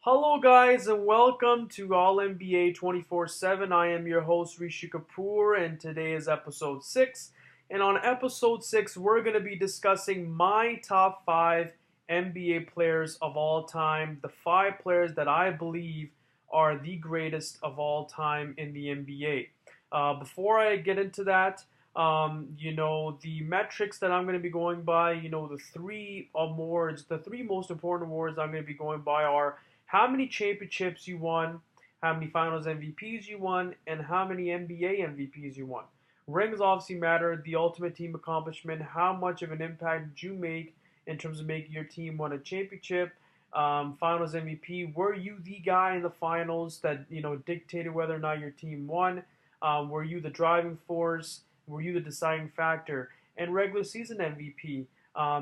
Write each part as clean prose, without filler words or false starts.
Hello, guys, and welcome to All NBA 24/7. I am your host, Rishi Kapoor, and today is episode 6. And on episode 6, we're going to be discussing my top 5 NBA players of all time, the 5 players that I believe are the greatest of all time in the NBA. Before I get into that, the metrics that I'm going to be going by, the three awards, the three most important awards I'm going to be going by are how many championships you won, how many finals MVPs you won, and how many NBA MVPs you won. Rings obviously matter, the ultimate team accomplishment, how much of an impact did you make in terms of making your team win a championship, finals MVP, were you the guy in the finals that, dictated whether or not your team won? Were you the driving force? Were you the deciding factor? And regular season MVP,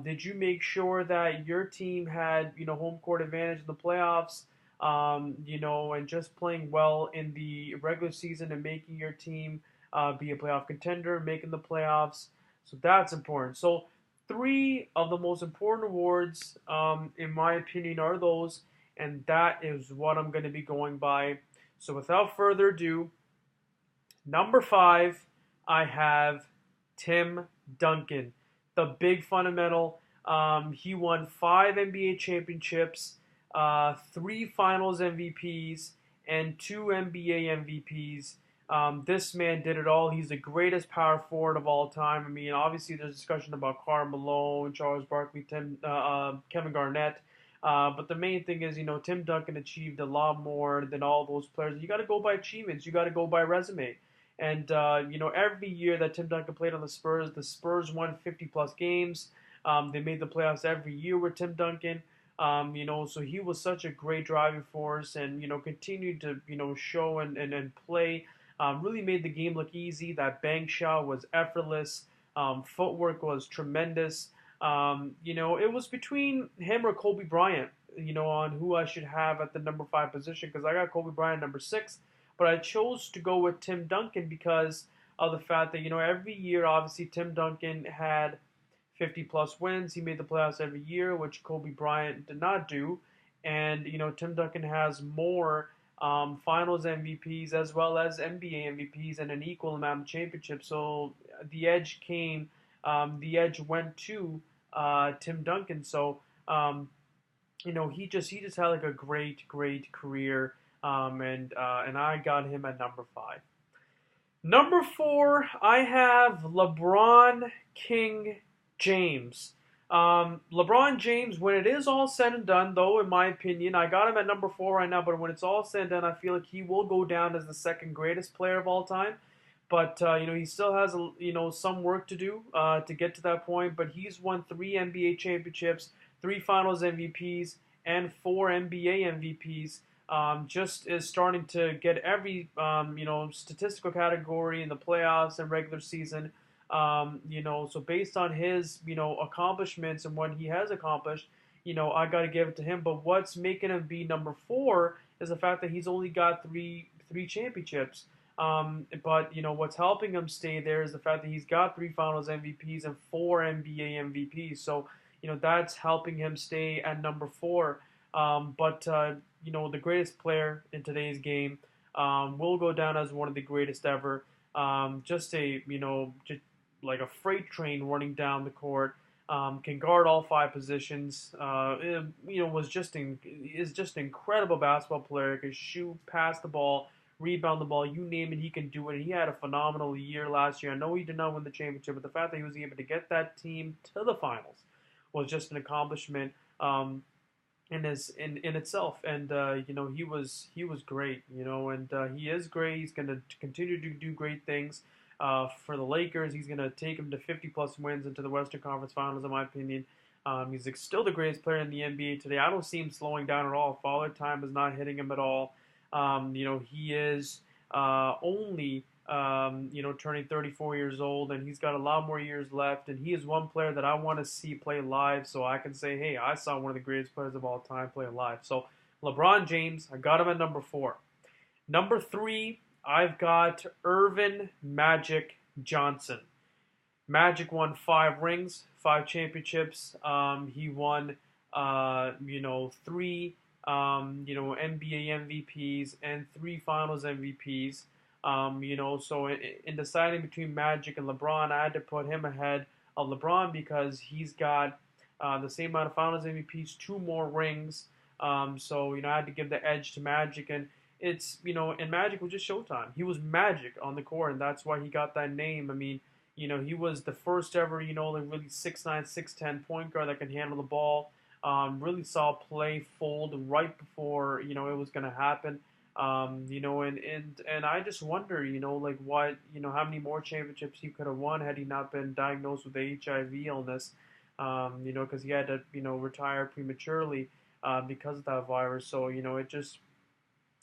did you make sure that your team had, home court advantage in the playoffs, and just playing well in the regular season and making your team be a playoff contender, making the playoffs? So that's important. So three of the most important awards, in my opinion, are those, and that is what I'm going to be going by. So without further ado, number 5, I have Tim Duncan, the big fundamental. He won 5 NBA championships, 3 Finals MVPs, and 2 NBA MVPs. This man did it all. He's the greatest power forward of all time. I mean, obviously, there's discussion about Karl Malone, Charles Barkley, Kevin Garnett. But the main thing is, Tim Duncan achieved a lot more than all those players. You got to go by achievements. You got to go by resume. And, every year that Tim Duncan played on the Spurs won 50 plus games. They made the playoffs every year with Tim Duncan. So he was such a great driving force and, continued to, show and play. Really made the game look easy. That bank shot was effortless. Footwork was tremendous. It was between him or Kobe Bryant, on who I should have at the number 5 position because I got Kobe Bryant number 6. But I chose to go with Tim Duncan because of the fact that, every year, obviously, Tim Duncan had 50 plus wins. He made the playoffs every year, which Kobe Bryant did not do. And, Tim Duncan has more finals MVPs as well as NBA MVPs and an equal amount of championships. So the edge went to Tim Duncan. So, he just had like a great career. And I got him at number 5. Number 4, I have LeBron King James. LeBron James, when it is all said and done, though, in my opinion, I got him at number 4 right now, but when it's all said and done, I feel like he will go down as the second greatest player of all time. But, he still has, some work to do to get to that point. But he's won 3 NBA championships, 3 finals MVPs, and 4 NBA MVPs. Just is starting to get every statistical category in the playoffs and regular season. So based on his accomplishments and what he has accomplished, I got to give it to him. But what's making him be number 4 is the fact that he's only got three championships. But what's helping him stay there is the fact that he's got 3 Finals MVPs and 4 NBA MVPs. So that's helping him stay at number 4. But the greatest player in today's game will go down as one of the greatest ever. Just like a freight train running down the court. Can guard all 5 positions. Is just an incredible basketball player. Can shoot, pass the ball, rebound the ball, you name it, he can do it. And he had a phenomenal year last year. I know he did not win the championship, but the fact that he was able to get that team to the finals was just an accomplishment. In itself, and he was great, and he is great. He's going to continue to do great things for the Lakers. He's going to take them to 50 plus wins into the Western Conference Finals, in my opinion. He's still the greatest player in the NBA today. I don't see him slowing down at all. Father Time is not hitting him at all. He is only turning 34 years old, and he's got a lot more years left. And he is one player that I want to see play live, so I can say, hey, I saw one of the greatest players of all time play live. So LeBron James, I got him at number 4. Number 3, I've got Earvin Magic Johnson. Magic won 5 rings, 5 championships. He won, 3 NBA MVPs and 3 Finals MVPs. So in deciding between Magic and LeBron, I had to put him ahead of LeBron because he's got the same amount of Finals MVPs, 2 more rings. I had to give the edge to Magic, and and Magic was just Showtime. He was Magic on the court, and that's why he got that name. I mean, he was the first ever, like really 6'9", 6'10" point guard that can handle the ball. Really saw play fold right before it was going to happen. And I just wonder, like what, how many more championships he could have won had he not been diagnosed with the HIV illness. Because he had to, retire prematurely because of that virus. So it just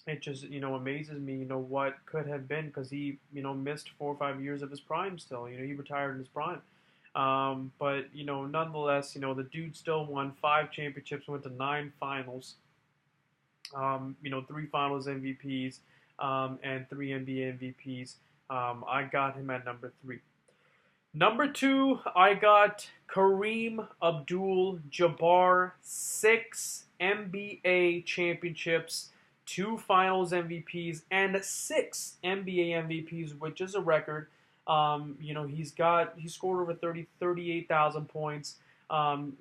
amazes me, what could have been because he, missed 4 or 5 years of his prime still. He retired in his prime. But nonetheless, the dude still won 5 championships, went to 9 finals. 3 Finals MVPs, and 3 NBA MVPs. I got him at number 3. Number 2, I got Kareem Abdul-Jabbar, 6 NBA championships, 2 Finals MVPs, and 6 NBA MVPs, which is a record. He scored over 38,000 points. And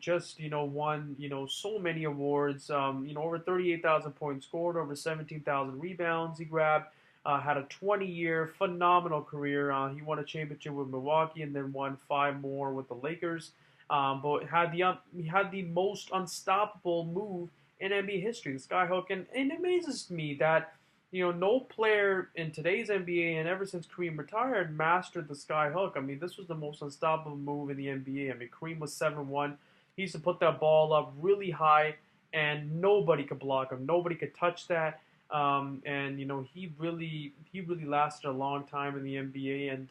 just won so many awards. Over 38,000 points scored, over 17,000 rebounds he grabbed. Had a 20-year phenomenal career. He won a championship with Milwaukee and then won 5 more with the Lakers. But he had the most unstoppable move in NBA history, the skyhook, and it amazes me that no player in today's NBA and ever since Kareem retired mastered the skyhook. I mean, this was the most unstoppable move in the NBA. I mean, Kareem was 7'1". He used to put that ball up really high, and nobody could block him. Nobody could touch that. He really lasted a long time in the NBA and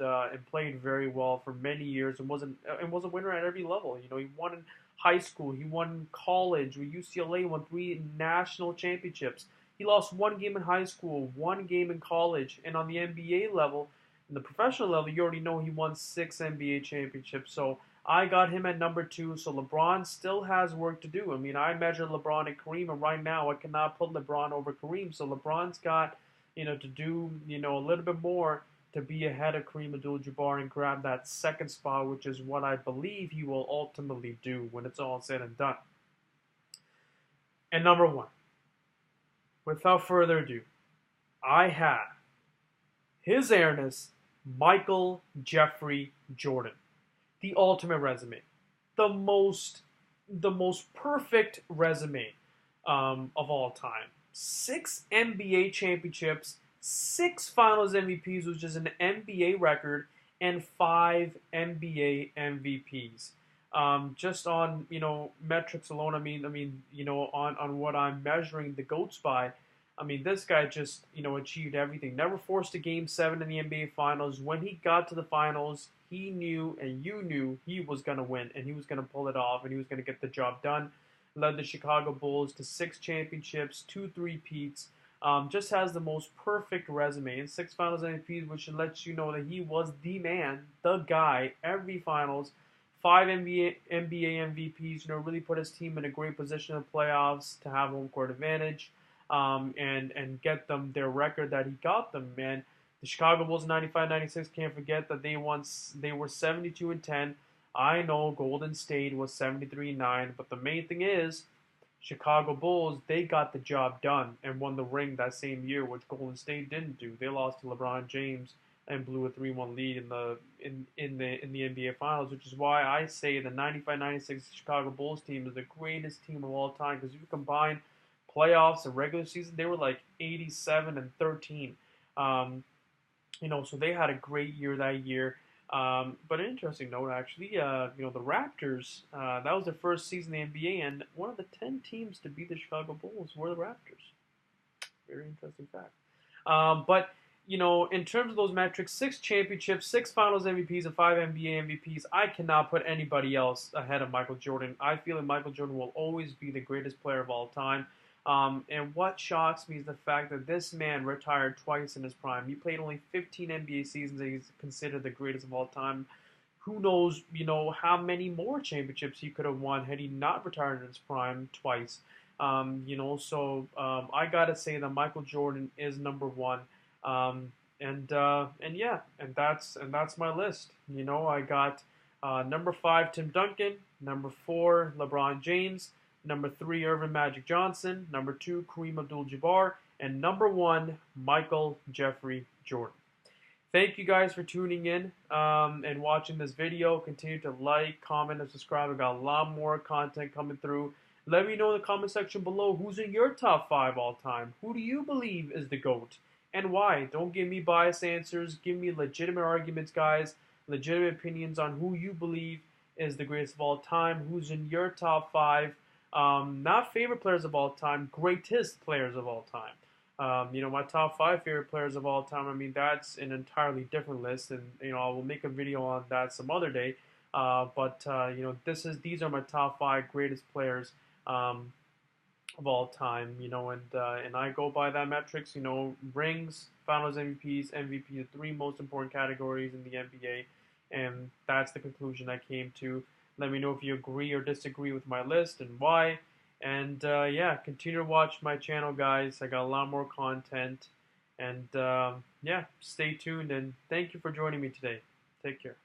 played very well for many years and was a winner at every level. He won in high school, he won in college with UCLA, won 3 national championships. He lost 1 game in high school, 1 game in college, and on the NBA level, in the professional level, you already know he won 6 NBA championships. So I got him at number 2. So LeBron still has work to do. I mean, I measure LeBron and Kareem, and right now I cannot put LeBron over Kareem. So LeBron's got to do a little bit more to be ahead of Kareem Abdul-Jabbar and grab that second spot, which is what I believe he will ultimately do when it's all said and done. And number 1. Without further ado, I have His Airness Michael Jeffrey Jordan, the ultimate resume, the most perfect resume of all time. 6 NBA championships, 6 Finals MVPs, which is an NBA record, and 5 NBA MVPs. Just on metrics alone, I mean on what I'm measuring the GOATs by, I mean this guy just achieved everything. Never forced a Game 7 in the NBA Finals. When he got to the Finals, he knew and you knew he was gonna win and he was gonna pull it off and he was gonna get the job done. Led the Chicago Bulls to 6 championships, 2 three-peats. Just has the most perfect resume and 6 Finals MVPs, which lets you know that he was the man, the guy, every Finals. 5 NBA MVPs, really put his team in a great position in the playoffs to have home court advantage, and get them their record that he got them. Man, the Chicago Bulls 95-96, can't forget that they were 72-10. I know Golden State was 73-9, but the main thing is Chicago Bulls, they got the job done and won the ring that same year, which Golden State didn't do. They lost to LeBron James and blew a 3-1 lead in the NBA Finals, which is why I say the 95-96 Chicago Bulls team is the greatest team of all time, because if you combine playoffs and regular season, they were like 87-13. So they had a great year that year. But an interesting note, actually, the Raptors, that was their first season in the NBA, and one of the 10 teams to beat the Chicago Bulls were the Raptors. Very interesting fact. But in terms of those metrics, 6 championships, 6 Finals MVPs, and 5 NBA MVPs, I cannot put anybody else ahead of Michael Jordan. I feel that Michael Jordan will always be the greatest player of all time. And what shocks me is the fact that this man retired twice in his prime. He played only 15 NBA seasons, and he's considered the greatest of all time. Who knows, how many more championships he could have won had he not retired in his prime twice. I gotta say that Michael Jordan is number one. And yeah, and that's my list. I got number five Tim Duncan, number four LeBron James, number three Irvin Magic Johnson, number two Kareem Abdul-Jabbar, and number one Michael Jeffrey Jordan. Thank you guys for tuning in and watching this video. Continue to like, comment, and subscribe. I got a lot more content coming through. Let me know in the comment section below who's in your top five all time. Who do you believe is the GOAT and why? Don't give me biased answers. Give me legitimate arguments, guys. Legitimate opinions on who you believe is the greatest of all time. Who's in your top five? Not favorite players of all time, greatest players of all time. My top five favorite players of all time. I mean, that's an entirely different list, and I will make a video on that some other day. These are my top five greatest players of all time. And I go by that metrics. Rings, Finals MVPs, MVP, the three most important categories in the NBA, and that's the conclusion I came to. Let me know if you agree or disagree with my list and why. And yeah, continue to watch my channel, guys. I got a lot more content. And yeah, stay tuned. And thank you for joining me today. Take care.